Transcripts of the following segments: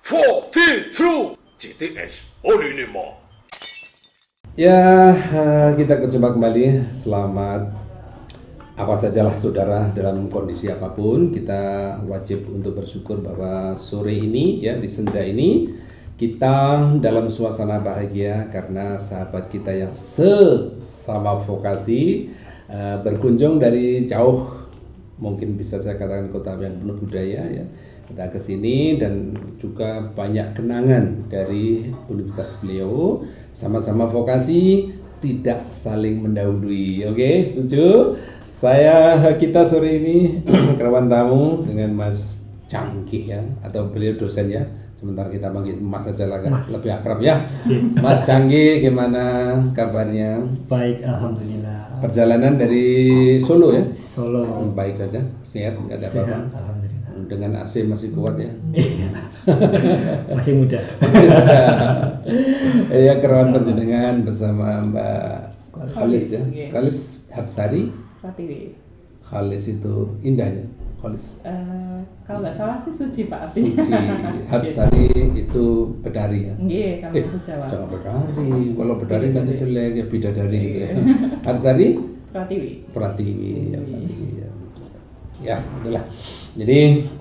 42 GTS Olinima. Ya, kita berjumpa kembali. Selamat apa sajalah saudara, dalam kondisi apapun kita wajib untuk bersyukur bahwa sore ini ya, di senja ini kita dalam suasana bahagia karena sahabat kita yang sesama vokasi berkunjung dari jauh, mungkin bisa saya katakan kota yang penuh budaya ya, kita ke sini dan juga banyak kenangan dari universitas beliau. Sama-sama vokasi, tidak saling mendahului. Oke, setuju? Kita sore ini kedatangan tamu dengan Mas Canggih ya, atau beliau dosen ya. Sementara kita panggil Mas aja lah kan, lebih akrab ya. Mas Canggih, gimana kabarnya? Baik, alhamdulillah. Perjalanan dari Solo ya? Solo. Baik saja, sehat, nggak ada apa-apa. Sehat, alhamdulillah. Dengan AC masih kuat ya? Masih muda. Ya, kerawan panjenengan bersama Mbak Khalis ya. Khalis Habsari. Pratiwi. Khalis itu indah ya. Khalis. Kalau nggak salah sih Suci Pak artinya. Suci. Habsari itu bedari ya. Iya, kalau bahasa Jawa. Jangan bedari. Kalau bedari nanti jelek ya, bidadari gitu ya. Habsari? Pratiwi. Pratiwi ya, Pratiwi ya. Ya, itulah. Jadi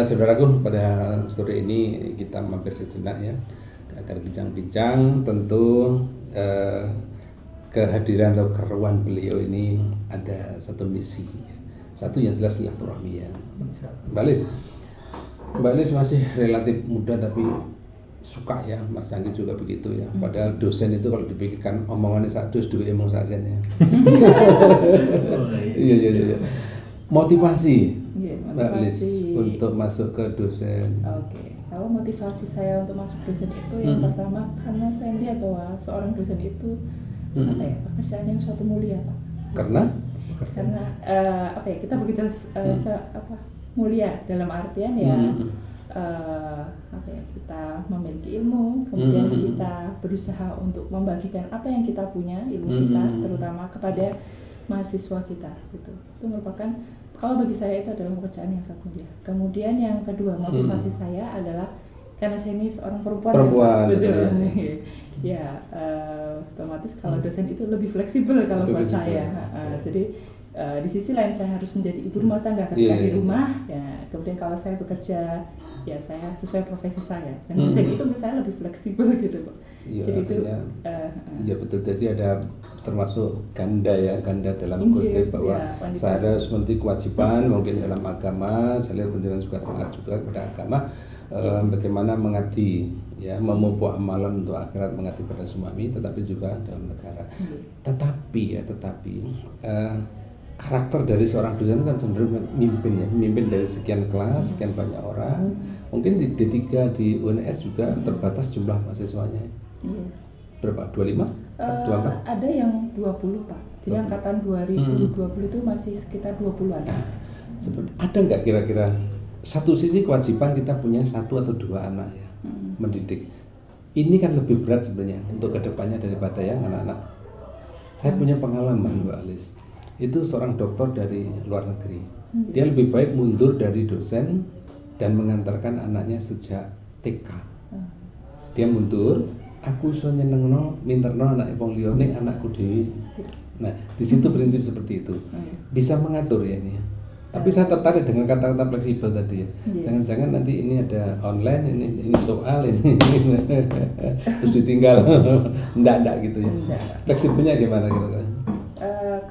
saudaraku, pada sore ini kita mampir sejenak ya, akan bincang-bincang. Tentu kehadiran atau keruan beliau ini ada satu misi, satu yang jelas silaturahmi ya. Mbak Lis masih relatif muda tapi suka ya, Mas Canggih juga begitu ya. Padahal dosen itu kalau dipikirkan omongannya satu, dua emong saja ya. Iya. Motivasi, Mbak Lis untuk masuk ke dosen. Oke. Kalau motivasi saya untuk masuk dosen itu yang pertama karena saya melihat bahwa seorang dosen itu pekerjaan yang suatu mulia, Pak. Karena kita bekerja mulia dalam artian ya kita memiliki ilmu, kemudian kita berusaha untuk membagikan apa yang kita punya, ilmu kita terutama kepada mahasiswa kita gitu. Itu merupakan, kalau bagi saya itu adalah pekerjaan yang sangat mulia. Kemudian yang kedua, motivasi saya adalah karena saya ini seorang perempuan betul. Ya, otomatis kalau dosen itu lebih fleksibel kalau buat saya. Jadi di sisi lain saya harus menjadi ibu rumah tangga ketika di rumah. Ya, kemudian kalau saya bekerja, ya saya sesuai profesi saya. Dan dosen itu menurut saya lebih fleksibel gitu, Pak. Ya, jadi artinya, ya betul. Jadi ada termasuk ganda dalam kutip bahwa saya harus memiliki kewajiban mungkin dalam agama. Saya lihat penjelasan juga taat juga kepada agama. Bagaimana mengabdi ya, memupuk amalan untuk akhirat, mengabdi pada suami, tetapi juga dalam negara. Tetapi karakter dari seorang dosen itu kan cenderung memimpin dari sekian kelas, sekian banyak orang. Mungkin di D3 di UNS juga terbatas jumlah mahasiswanya. Berapa? 25? 24? Ada yang 20, Pak. Jadi angkatan 2020 itu masih sekitar 20-an. Ada nggak kira-kira satu sisi kewajiban kita punya satu atau dua anak ya, mendidik. Ini kan lebih berat sebenarnya untuk kedepannya daripada yang anak-anak. Saya punya pengalaman, Mbak Alis. Itu seorang dokter dari luar negeri. Dia lebih baik mundur dari dosen dan mengantarkan anaknya sejak TK. Dia mundur, aku iso nyenengno, minterno anak wong liya ning anakku dhewe. Nah, di situ prinsip seperti itu. Bisa mengatur ya ini. Tapi saya tertarik dengan kata-kata fleksibel tadi ya. Jangan-jangan nanti ini ada online, ini soal ini terus ditinggal. Enggak gitu ya. Fleksibelnya gimana kira-kira?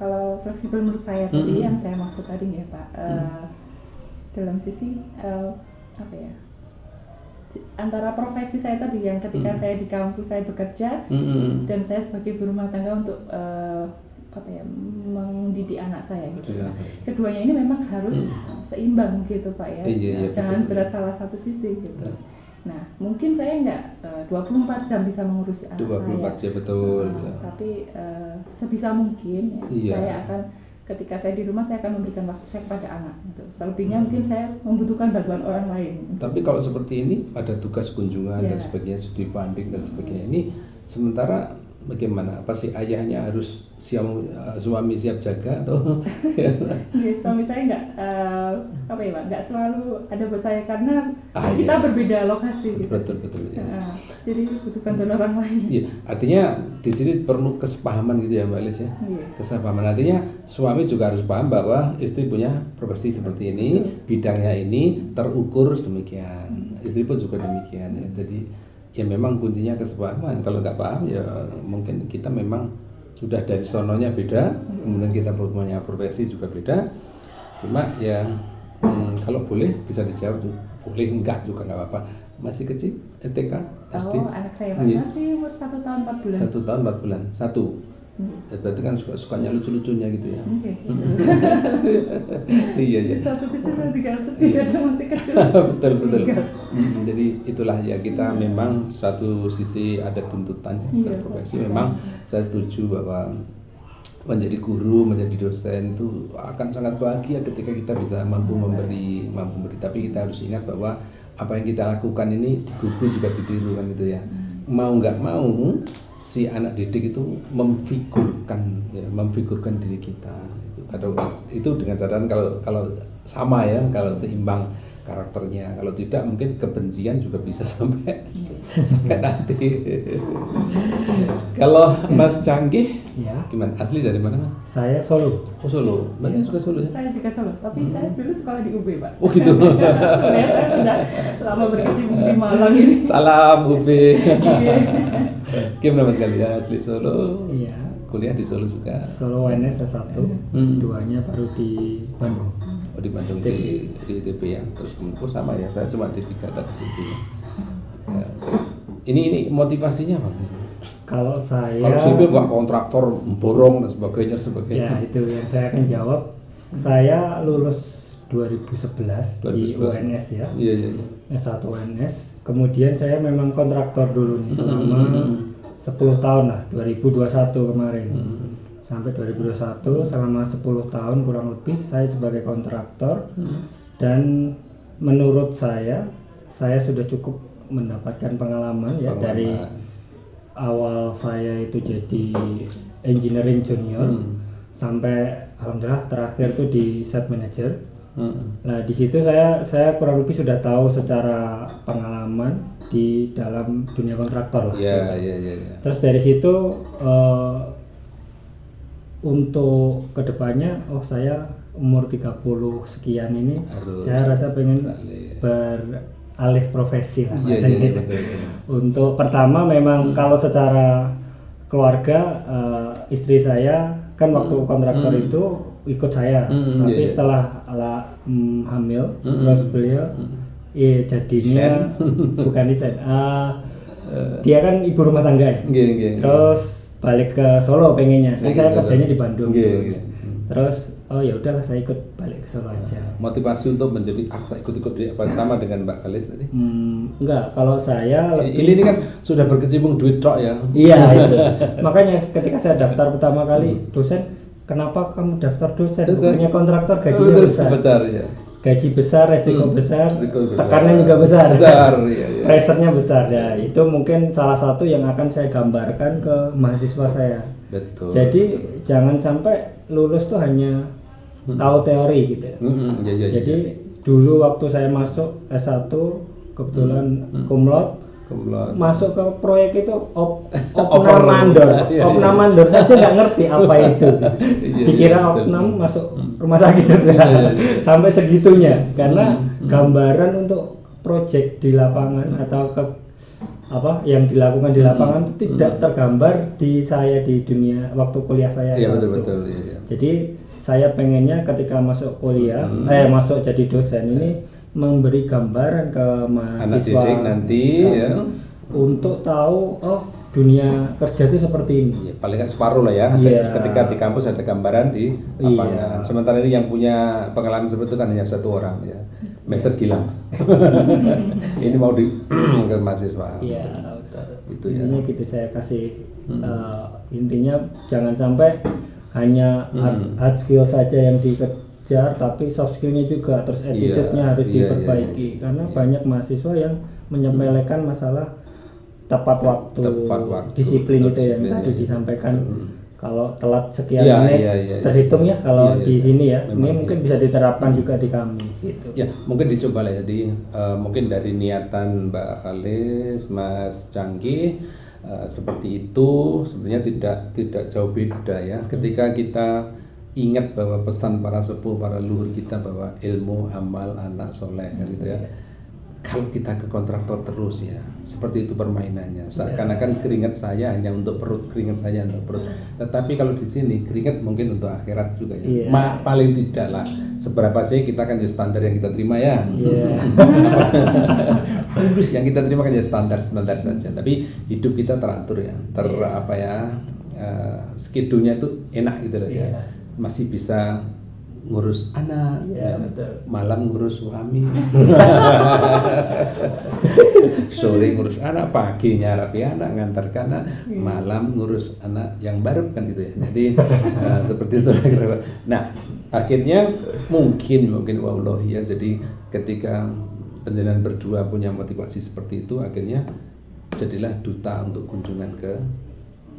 Kalau fleksibel menurut saya tadi yang saya maksud tadi ya, Pak. Dalam sisi antara profesi saya tadi yang ketika saya di kampus saya bekerja dan saya sebagai ibu rumah tangga untuk mendidik anak saya gitu. Keduanya ini memang harus seimbang gitu, Pak ya. Jangan berat salah satu sisi gitu. Nah, mungkin saya nggak 24 jam bisa mengurusi anak 24 jam betul. Tapi sebisa mungkin ya, saya akan ketika saya di rumah saya akan memberikan waktu saya kepada anak gitu. Selebihnya mungkin saya membutuhkan bantuan orang lain. Tapi kalau seperti ini ada tugas kunjungan dan sebagainya, studi banding dan sebagainya, ini sementara bagaimana? Apa sih ayahnya harus suami siap jaga atau? Iya, suami saya nggak apa ya Pak, nggak selalu ada buat saya karena kita iya. berbeda lokasi gitu. Betul ya. Jadi butuh bantuan orang lain. Iya, artinya di sini perlu kesepahaman gitu ya Mbak Elis ya. Iya. Kesepahaman artinya suami juga harus paham bahwa istri punya profesi seperti ini, bidangnya ini terukur demikian. Istri pun juga demikian ya. Jadi ya memang kuncinya kesepahaman. Kalau nggak paham ya mungkin kita memang sudah dari sononya beda, kemudian kita punya profesi juga beda. Cuma ya kalau boleh bisa dijawab, boleh enggak juga nggak apa-apa. Masih kecil, TK, SD? Oh, anak saya Iya. masih umur 1 tahun 4 bulan. 1 tahun 4 bulan, satu. Berarti kan sukanya lucu-lucunya gitu ya. Oke. Iya. Satu kecil juga sedih kadang masih kecil. Betul. Jadi itulah ya, kita memang satu sisi ada tuntutan Iya, profesi. Memang saya setuju bahwa menjadi guru, menjadi dosen itu akan sangat bahagia ketika kita bisa mampu memberi. Tapi kita harus ingat bahwa apa yang kita lakukan ini di guru juga ditiru kan gitu ya. Mau nggak mau si anak didik itu memfigurkan diri kita. Itu dengan catatan kalau sama ya, kalau seimbang karakternya. Kalau tidak mungkin kebencian juga bisa sampai nanti. Kalau Mas Canggih, Ya, gimana? Asli dari mana Mas? saya Solo. Oh Solo, Mbaknya juga Solo ya? Saya juga Solo, tapi saya dulu sekolah di UB Pak. Oh gitu. Sebenarnya saya sudah lama berkecimpung di Malang ini. Salam UB. Iya. Gimana Mas kalian asli Solo? Iya, Kuliah di Solo juga. Solo UNS S1, S2-nya baru di Bandung. Oh di Bandung di ITB ya. Terus sama ya, saya cuma di 3 dan ITB. Ya. Ini motivasinya apa? Kalau saya, Kalau sipil nggak kontraktor, borong dan sebagainya. ya itu yang saya akan jawab. Saya lulus 2011 di 2011. UNS ya, Iya. S1 UNS. Kemudian saya memang kontraktor dulu nih selama 10 tahun lah, 2021 kemarin. Sampai 2021 selama 10 tahun kurang lebih saya sebagai kontraktor. Dan menurut saya sudah cukup mendapatkan pengalaman ya, dari awal saya itu jadi engineering junior sampai alhamdulillah terakhir tuh di site manager. Nah di situ saya kurang lebih sudah tahu secara pengalaman di dalam dunia kontraktor lah. Iya. Terus dari situ untuk kedepannya, saya umur 30 sekian ini saya rasa pengen beralih profesi lah. Iya, betul. Untuk pertama memang kalau secara keluarga, istri saya kan waktu kontraktor itu ikut saya, tapi setelah hamil terus beliau jadinya bukan desain, dia kan ibu rumah tangga ya. Terus balik ke Solo pengennya, kan saya kerjanya di Bandung. Terus ya udahlah saya ikut balik ke Solo aja. Motivasi untuk menjadi ikut apa sama dengan Mbak Kalis tadi? Enggak, kalau saya ini kan sudah berkecimpung duit tok ya. Iya itu. Makanya ketika saya daftar pertama kali dosen, kenapa kamu daftar dosen? Bukannya kontraktor gajinya besar. Ya. Gaji besar, resiko besar, tekanan juga besar. Iya. Pressure-nya besar ya. Itu mungkin salah satu yang akan saya gambarkan ke mahasiswa saya. Betul. Jadi jangan sampai lulus tuh hanya tahu teori gitu ya. Jadi dulu waktu saya masuk S1 kebetulan cum laude, masuk ke proyek itu opnam mandor saja nggak ngerti apa itu. Dikira opnam masuk rumah sakit. Sampai segitunya, karena gambaran untuk proyek di lapangan atau yang dilakukan di lapangan itu tidak tergambar di saya di dunia waktu kuliah saya. Iya betul. Jadi saya pengennya ketika masuk kuliah, masuk jadi dosen ini memberi gambaran ke mahasiswa anak didik nanti ya, untuk tahu dunia kerja itu seperti ini. Ya, paling nggak separuh lah ya. Ketika di kampus ada gambaran di lapangan. Sementara ini yang punya pengalaman seperti itu kan hanya satu orang ya, Master Gilang. Ini mau ke mahasiswa. Iya betul. Itu ya. Intinya gitu saya kasih intinya jangan sampai hanya hard skill saja yang dikejar, tapi soft skillnya juga, terus attitude-nya harus diperbaiki. Karena banyak mahasiswa yang menyepelekan masalah tepat waktu, disiplin itu yang tadi disampaikan. Kalau telat sekian menit terhitung ya kalau di sini ya. Ini mungkin bisa diterapkan juga di kami gitu. Ya, mungkin dicoba lah. Jadi mungkin dari niatan Mbak Halis, Mas Canggi seperti itu sebenarnya tidak jauh beda ya. Ketika kita ingat bahwa pesan para sepuh, para leluhur kita bahwa ilmu, amal, anak soleh gitu ya. Kalau kita ke kontraktor terus ya, seperti itu permainannya. Seakan-akan keringat saya hanya untuk perut, keringat saya untuk perut. Tetapi kalau di sini keringat mungkin untuk akhirat juga ya. Paling tidak lah, seberapa sih kita kan ya standar yang kita terima ya. Terus yang kita terima kan ya standar saja. Tapi hidup kita teratur ya, skedunya itu enak gitu loh ya. Masih bisa ngurus anak, malam ngurus suami, sore ngurus anak, paginya rapi anak, ngantarkan anak, malam ngurus anak yang baru kan gitu ya. Jadi seperti itu. Nah akhirnya mungkin wallahi ya. Jadi ketika penjenengan berdua punya motivasi seperti itu, akhirnya jadilah duta untuk kunjungan ke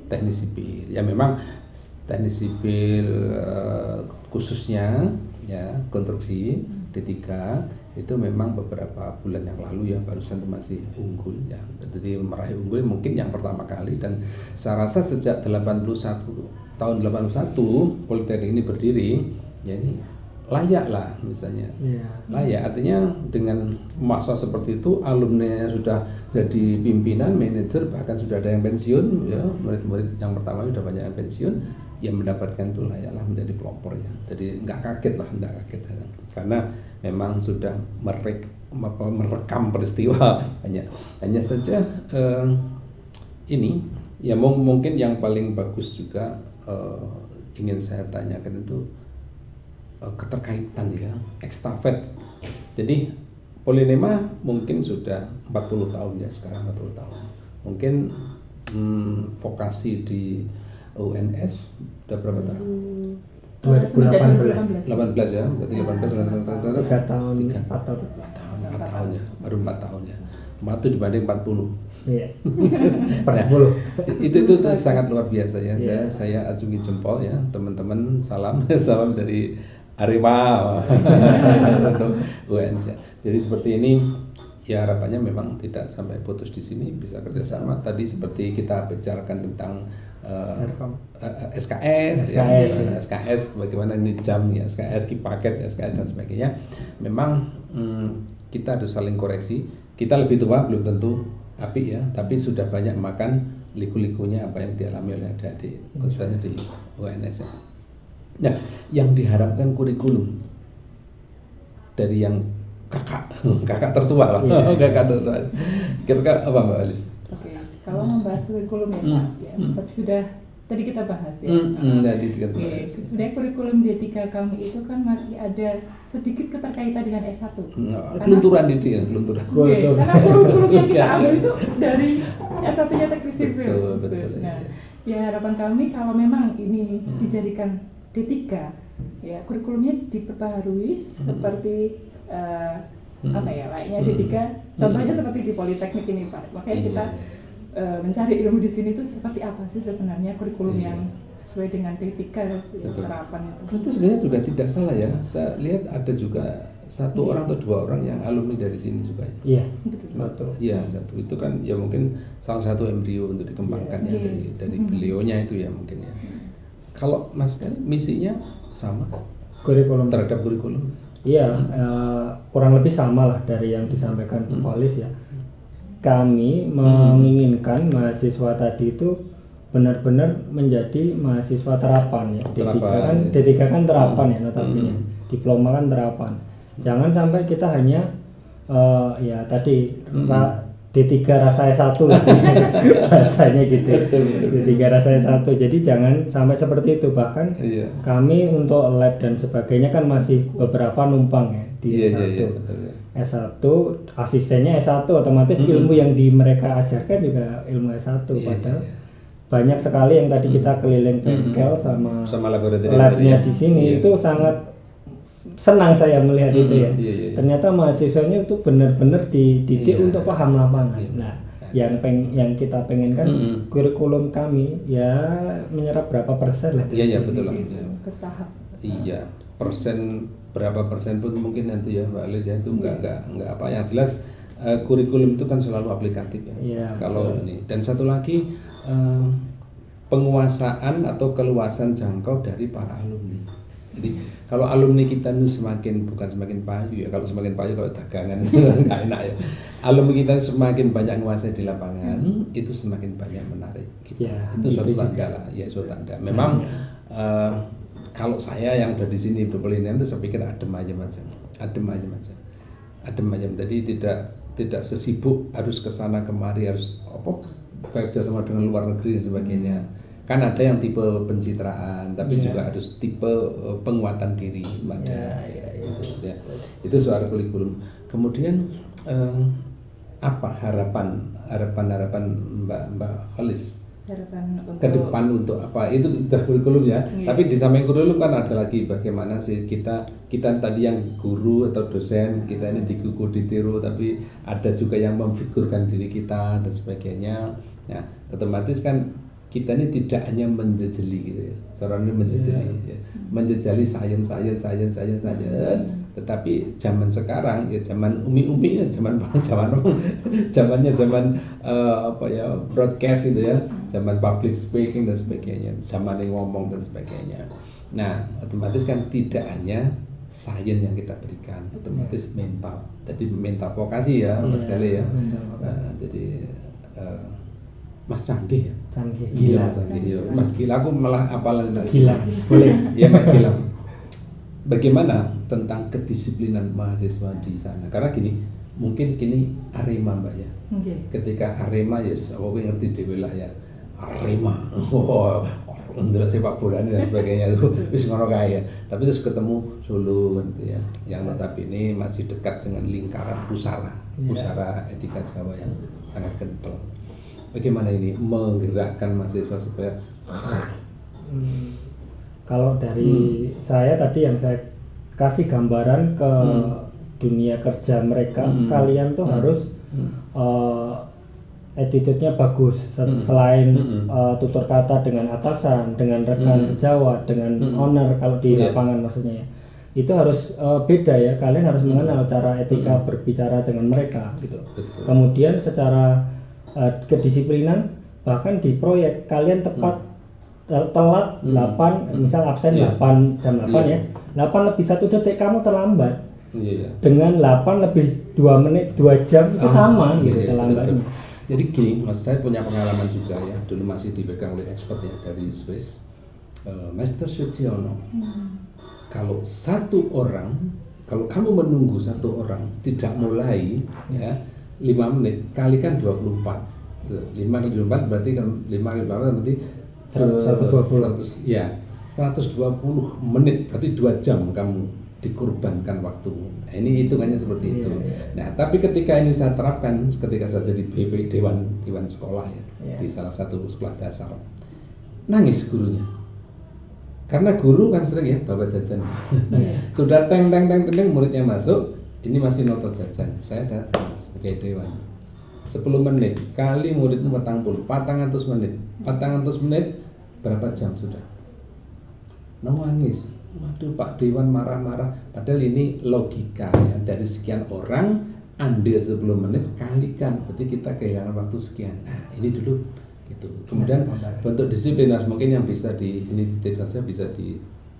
teknik sipil. Ya memang teknik sipil khususnya ya konstruksi D3 itu memang beberapa bulan yang lalu ya barusan itu masih unggul ya. Jadi meraih unggul mungkin yang pertama kali, dan saya rasa sejak tahun 81 Politeknik ini berdiri ya ini layak lah misalnya. Layak artinya dengan masa seperti itu alumni sudah jadi pimpinan, manajer, bahkan sudah ada yang pensiun ya, murid-murid yang pertama sudah banyak yang pensiun, yang mendapatkan itu layaklah menjadi pelopornya. Jadi nggak kaget karena memang sudah merekam peristiwa hanya saja ini ya mungkin yang paling bagus juga ingin saya tanyakan itu keterkaitan ya, estafet. Jadi Polinema mungkin sudah 40 tahun ya, sekarang 40 tahun. Mungkin vokasi di UNS udah berapa tahun? 2018 ya, berarti 18 3 tahun, 4 tahun ya, baru 4 tahun ya. 4 dibanding 40. Iya. Per 10. Itu sangat luar biasa ya. Saya acungi jempol ya, teman-teman, salam dari Arema untuk UNS. Jadi seperti ini ya, harapannya memang tidak sampai putus di sini, bisa kerjasama. Tadi seperti kita bicarakan tentang SKS, bagaimana ini jam ya, SKS, paket SKS dan sebagainya. Memang kita harus saling koreksi. Kita lebih tua belum tentu apik ya, tapi sudah banyak makan liku-likunya apa yang dialami oleh adik-adik khususnya di UNS. Nah, yang diharapkan kurikulum dari yang kakak tertua lah, kakak tertua. Kira-kira apa Mbak Alis? Oke, kalau membahas kurikulum ya Pak, ya seperti sudah tadi kita bahas ya. Sebenarnya kurikulum D3 kami itu kan masih ada sedikit keterkaitan dengan S1. Kelunturan itu ya, kelunturan. Karena kurikulum yang kita ambil itu dari S1-nya teknik sipil. Betul. Nah, ya harapan kami kalau memang ini dijadikan D3, ya kurikulumnya diperbaharui seperti layaknya D3. Contohnya seperti di Politeknik ini Pak. Makanya kita mencari ilmu di sini tuh seperti apa sih sebenarnya kurikulum yang sesuai dengan D3 terapan itu. Itu sebenarnya juga tidak salah ya. Saya lihat ada juga satu orang atau 2 orang yang alumni dari sini juga. Iya, betul. Iya, satu itu kan ya mungkin salah satu embrio untuk dikembangkan ya dari beliaunya itu ya mungkin ya. Kalau Mas kan misinya sama kurikulum terhadap kurikulum. Iya, kurang lebih sama lah dari yang disampaikan Polis ya. Kami menginginkan mahasiswa tadi itu benar-benar menjadi mahasiswa terapan ya. D3 kan terapan ya notabene. Diploma kan terapan. Jangan sampai kita hanya ya tadi D3 rasa S1 lah rasanya gitu. D3 rasa S1. Jadi jangan sampai seperti itu. Bahkan kami untuk lab dan sebagainya kan masih beberapa numpang ya di S1. S1 asistennya S1 otomatis ilmu yang mereka ajarkan juga ilmu S1 padahal banyak sekali yang tadi kita keliling bengkel sama labnya di sini itu sangat senang saya melihat itu ya. Ternyata mahasiswanya itu benar-benar dididik untuk paham lapangan. Nah, yang kita pengen kan kurikulum kami ya menyerap berapa persen lah. Iya betul lah. Ya. Bertahap. Iya, persen berapa persen pun mungkin nanti ya Mbak Alis ya itu enggak apa yang jelas kurikulum itu kan selalu aplikatif ya. Iya, Kalau ini dan satu lagi penguasaan atau keluasan jangkau dari para alumni. Jadi kalau alumni kita itu bukan semakin payu ya, kalau semakin payu kalau dagangan itu nggak enak ya. Alumni kita semakin banyak menguasai di lapangan, itu semakin banyak menarik kita. Ya, itu suatu tanda lah, ya suatu tanda. Memang kalau saya yang udah di sini berpelinian itu saya pikir adem aja. Jadi tidak sesibuk harus ke sana kemari, harus kerja sama dengan luar negeri dan sebagainya. Kan ada yang tipe pencitraan, tapi juga harus tipe penguatan diri gitu, ya. Itu soal kurikulum. Kemudian apa harapan Mbak Khalis ke depan untuk apa? Itu udah kurikulum ya. Tapi di samping kurikulum kan ada lagi bagaimana sih kita tadi yang guru atau dosen kita ini digugu ditiru, tapi ada juga yang memfigurkan diri kita dan sebagainya. Nah, otomatis kan kita ini tidak hanya menjejeli gitu ya, seorang ini menjejali sains, tetapi zaman sekarang ya zaman umi ya, zaman broadcast gitu ya, zaman public speaking dan sebagainya, zaman yang ngomong dan sebagainya. Nah, otomatis kan tidak hanya sains yang kita berikan, otomatis mental, jadi mental vokasi ya Mas Kale ya. Nah, jadi Mas canggih ya. Gila. Mas gila, aku malah apalan Gila. Boleh. Ya Mas gila. Bagaimana tentang kedisiplinan mahasiswa di sana? Karena gini, mungkin gini Arema Mbak ya. Ketika Arema ya, aku ngerti dewe lah ya. Arema. Untuk sepak bola dan sebagainya itu wis ngono kae ya. Tapi terus ketemu Solo gitu ya. Yang notabene masih dekat dengan lingkaran pusara etika Jawa yang sangat kental. Bagaimana ini menggerakkan mahasiswa supaya kalau dari saya tadi yang saya kasih gambaran ke dunia kerja mereka, kalian tuh harus attitude-nya bagus. Selain tutur kata dengan atasan, dengan rekan sejawat, dengan owner kalau di lapangan maksudnya ya. Itu harus beda ya. Kalian harus mengenal cara etika berbicara dengan mereka gitu. Kemudian secara kedisiplinan, bahkan di proyek kalian tepat telat 8 misal absen 8 jam 8 ya 8 lebih 1 detik kamu terlambat dengan 8 lebih 2 menit 2 jam itu sama gitu terlambatnya. Jadi gini Mas, saya punya pengalaman juga ya, dulu masih dipegang oleh expert ya dari Swiss, Master Sutiono. Kalau kamu menunggu satu orang tidak mulai ya 5 menit kalikan 24. 5 kali 24 berarti kan 5 kali 24 berarti 120 ya 120 menit berarti 2 jam kamu dikorbankan waktumu. Nah, ini hitungannya seperti itu. Nah, tapi ketika ini saya terapkan ketika saya jadi BP Dewan Sekolah ya, di salah satu sekolah dasar. Nangis gurunya. Karena guru kan sering ya bawa jajan. Sudah teng muridnya masuk, ini masih noto jajan. Saya datang sebagai dewan. 10 menit kali muridmu 400 menit. 400 menit berapa jam sudah? Nangis. Waduh Pak Dewan marah-marah. Padahal ini logika ya. Dari sekian orang ambil 10 menit kalikan, berarti kita kehilangan waktu sekian. Nah, ini dulu gitu. Kemudian bentuk disiplin mungkin yang bisa titip saja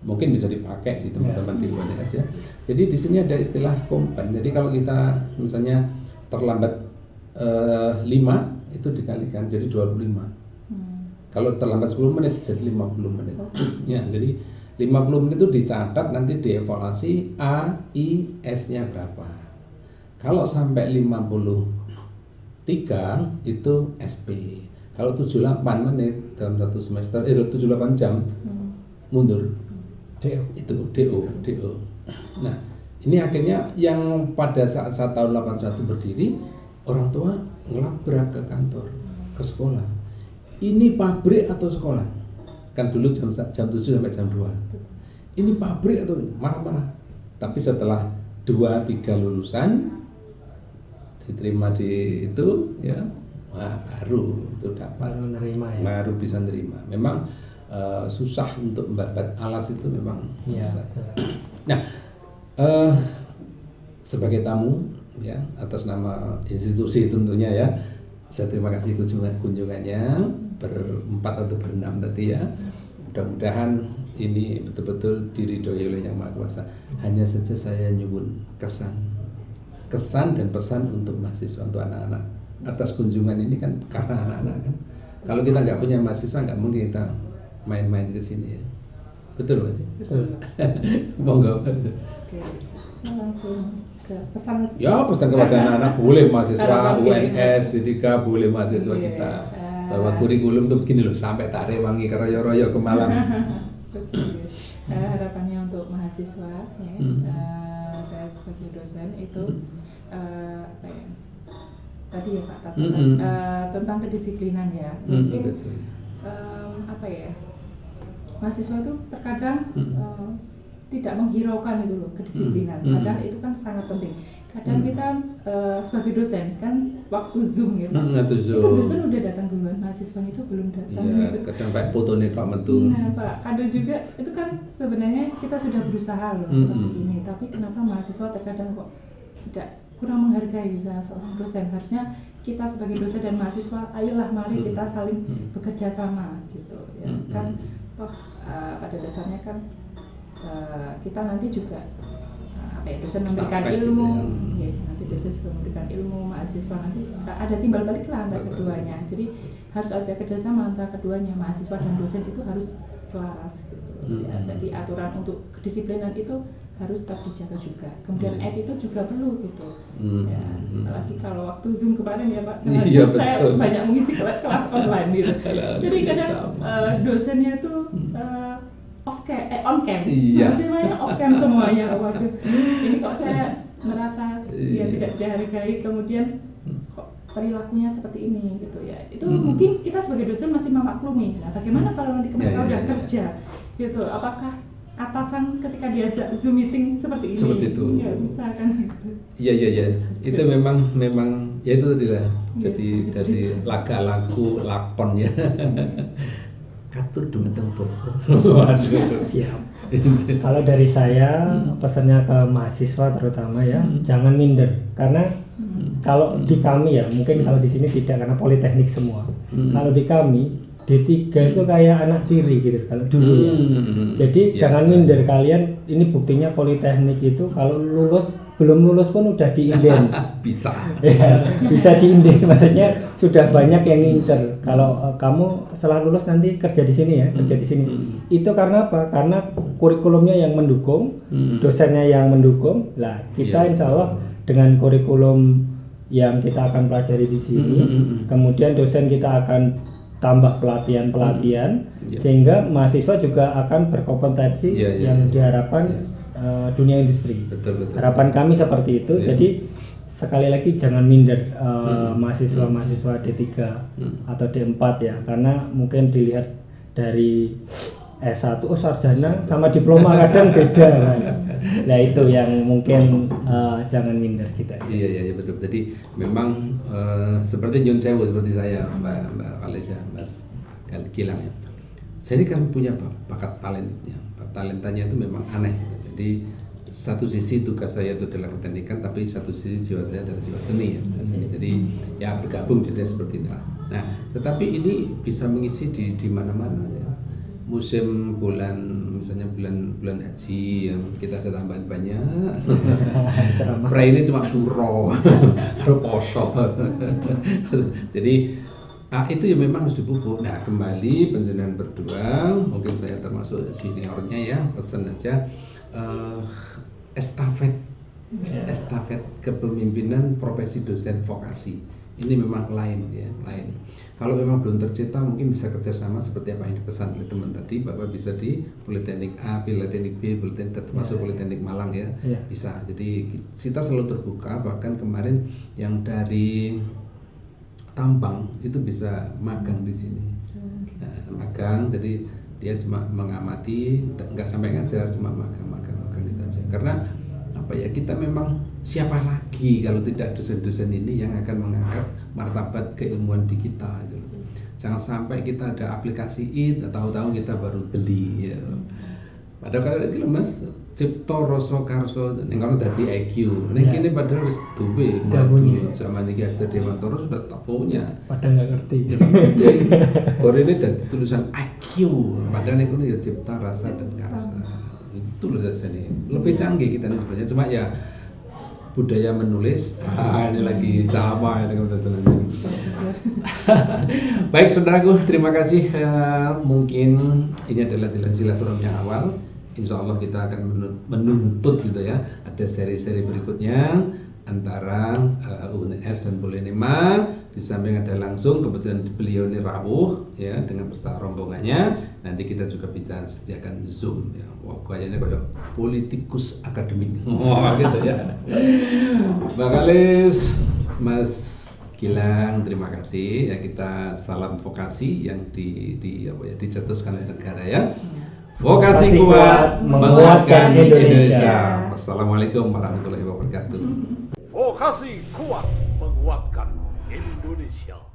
mungkin bisa dipakai di teman-teman di UNS ya. Jadi di sini ada istilah kompen. Jadi kalau kita misalnya terlambat 5 itu dikalikan jadi 25. Kalau terlambat 10 menit jadi 50 menit. Ya, jadi 50 menit itu dicatat, nanti dievaluasi A, I, S-nya berapa. Kalau sampai 53 itu SP. Kalau 78 menit dalam satu semester 78 jam mundur. Itu DO. Nah, ini akhirnya yang pada saat tahun 81 berdiri, orang tua ngelabrak ke kantor, ke sekolah. Ini pabrik atau sekolah? Kan dulu jam 7 sampai jam 2. Ini pabrik atau marah-marah. Tapi setelah 2-3 lulusan diterima di itu ya, Nah, baru itu dapat, baru menerima ya. baru bisa nerima. Memang susah untuk membabat alas itu memang Iya. susah. Betul. Nah, sebagai tamu ya atas nama institusi tentunya ya, saya terima kasih kunjungannya berempat atau berenam tadi ya. Mudah-mudahan ini betul-betul diridhoi oleh Yang Maha Kuasa. Hanya saja saya nyuwun kesan dan pesan untuk mahasiswa, untuk anak-anak. Atas kunjungan ini kan karena anak-anak kan. Kalau kita nggak punya mahasiswa nggak mungkin kita main-main ke sini ya. Betul Mas? Betul. Monggo. Oke, saya langsung ke pesan. Ya pesan kepada anak-anak, boleh mahasiswa Harapan UNS, D3, boleh mahasiswa Iya. kita bahwa kurikulum tuh begini loh, sampai tak rewangi ke royo-royo ke Malang. Betul. Harapannya untuk mahasiswa ya, saya sebagai dosen itu apa ya, tadi ya Pak tentang kedisiplinan ya, mungkin Betul. apa ya, mahasiswa itu terkadang tidak menghiraukan itu loh kedisiplinan, padahal itu kan sangat penting. Kadang kita sebagai dosen kan waktu Zoom gitu, Itu itu Zoom. dosen udah datang duluan, mahasiswanya itu belum datang. Iya, Gitu. kadang pakai fotonya Pak Metu. Nah Pak, ada juga itu kan sebenarnya kita sudah berusaha loh seperti ini, tapi kenapa mahasiswa terkadang kok tidak kurang menghargai usaha seorang dosen? Harusnya kita sebagai dosen dan mahasiswa, ayolah mari kita saling bekerja sama gitu ya kan, toh pada dasarnya kan kita nanti juga apa ya, dosen memberikan Estafet ilmu gitu ya. ya, nanti dosen juga memberikan ilmu, mahasiswa nanti ada timbal balik lah antara keduanya, jadi harus ada kerjasama antara keduanya, mahasiswa dan dosen itu harus selaras gitu ya. Jadi aturan untuk kedisiplinan itu harus tetap dijaga juga, kemudian itu juga perlu gitu ya, apalagi kalau waktu Zoom kemarin ya Pak, Iya, saya betul. banyak mengisi kelas online gitu, jadi kadang dosennya tuh on cam, Iya. mahasiswanya off cam semuanya. Waduh, ini kok saya merasa ya tidak dihargai, kemudian kok perilakunya seperti ini gitu ya. Itu mungkin kita sebagai dosen masih memaklumi. Nah, bagaimana kalau nanti mereka udah kerja gitu? Apakah atasan ketika diajak Zoom meeting seperti ini? Seperti itu. Ya bisa kan gitu. Iya. Itu memang ya itu tadi lah. Jadi dari laga-lagu lakon ya. Katur dumeteng boko. Waduh. Siap. Kalau dari saya pesannya ke mahasiswa terutama ya, jangan minder, karena kalau di kami ya, mungkin kalau di sini tidak karena politeknik semua. Kalau di kami D3 itu kayak anak tiri gitu kalau dulu ya. Jadi jangan minder kalian, ini buktinya politeknik itu kalau belum lulus pun udah diinden. Bisa. Ya, bisa diinden, maksudnya sudah banyak yang ngincer. Kalau kamu setelah lulus nanti kerja di sini ya, kerja di sini. Itu karena apa? Karena kurikulumnya yang mendukung, dosennya yang mendukung. Lah, kita insya Allah dengan kurikulum yang kita akan pelajari di sini, kemudian dosen kita akan tambah pelatihan, sehingga mahasiswa juga akan berkompetensi yang diharapkan dunia industri. Betul. Harapan kami seperti itu. Jadi sekali lagi jangan minder mahasiswa D3 atau D4 ya, karena mungkin dilihat dari S1 sarjana sama diploma kadang beda kan. Nah itu yang mungkin jangan minder kita. Iya betul. Jadi memang seperti Nyun Sewu, seperti saya Mbak Alisa, Mas Gilang ya. Saya ini kan punya bakat talentanya itu memang aneh gitu. Jadi satu sisi tugas saya itu adalah keteknikan, tapi satu sisi jiwa saya adalah jiwa seni ya. Jadi ya bergabung jadi seperti itulah. Nah, tetapi ini bisa mengisi di mana-mana ya. Musim misalnya bulan haji yang kita ada tambahan banyak. Pray ini cuma suro, harus poso. Jadi itu ya memang harus dipupuk. Nah kembali penjenengan berdua, mungkin saya termasuk seniornya ya, pesan aja estafet kepemimpinan profesi dosen vokasi ini memang lain. Kalau memang belum tercipta mungkin bisa kerjasama seperti apa yang dipesan oleh teman tadi, Bapak bisa di Politeknik A, Politeknik B, termasuk Politeknik Malang ya, bisa. Jadi kita selalu terbuka, bahkan kemarin yang dari Tambang itu bisa magang di sini. Magang, jadi dia cuma mengamati, nggak sampai ngajar, cuma magang gitu aja. Karena apa ya, kita memang siapa lagi kalau tidak dosen-dosen ini yang akan mengangkat martabat keilmuan di kita gitu. Jangan sampai kita ada aplikasi tahu-tahu kita baru beli ya. Padahal kalau Mas cipta rasa karsa ning kono dadi IQ. Ning kene padahal wis duwe mulai zaman iki aja Dewantara sudah tak punya. Padahal nggak ngerti. Kalau ini dari tulisan IQ, padahal ning kono ya cipta rasa dan karsa. Itu loh rasanya. Lebih canggih kita ini sebenarnya, cuma ya budaya menulis ini lagi sama dengan bahasa Indonesia. Baik saudaraku, terima kasih. Mungkin ini adalah jalan silaturahmi yang awal. Insya Allah kita akan menuntut gitu ya. Ada seri-seri berikutnya antara UNS dan Polinema. Di samping ada langsung, kebetulan beliau ini rawuh ya dengan peserta rombongannya. Nanti kita juga bisa sediakan Zoom ya. Wah, kayaknya kayak politikus akademik. Wah, gitu ya. Mbak Kalis, Mas Gilang, terima kasih ya, kita salam vokasi yang dicetuskan oleh negara ya. Vokasi kuat menguatkan Indonesia. Wassalamualaikum warahmatullahi wabarakatuh. Vokasi kuat menguatkan Indonesia.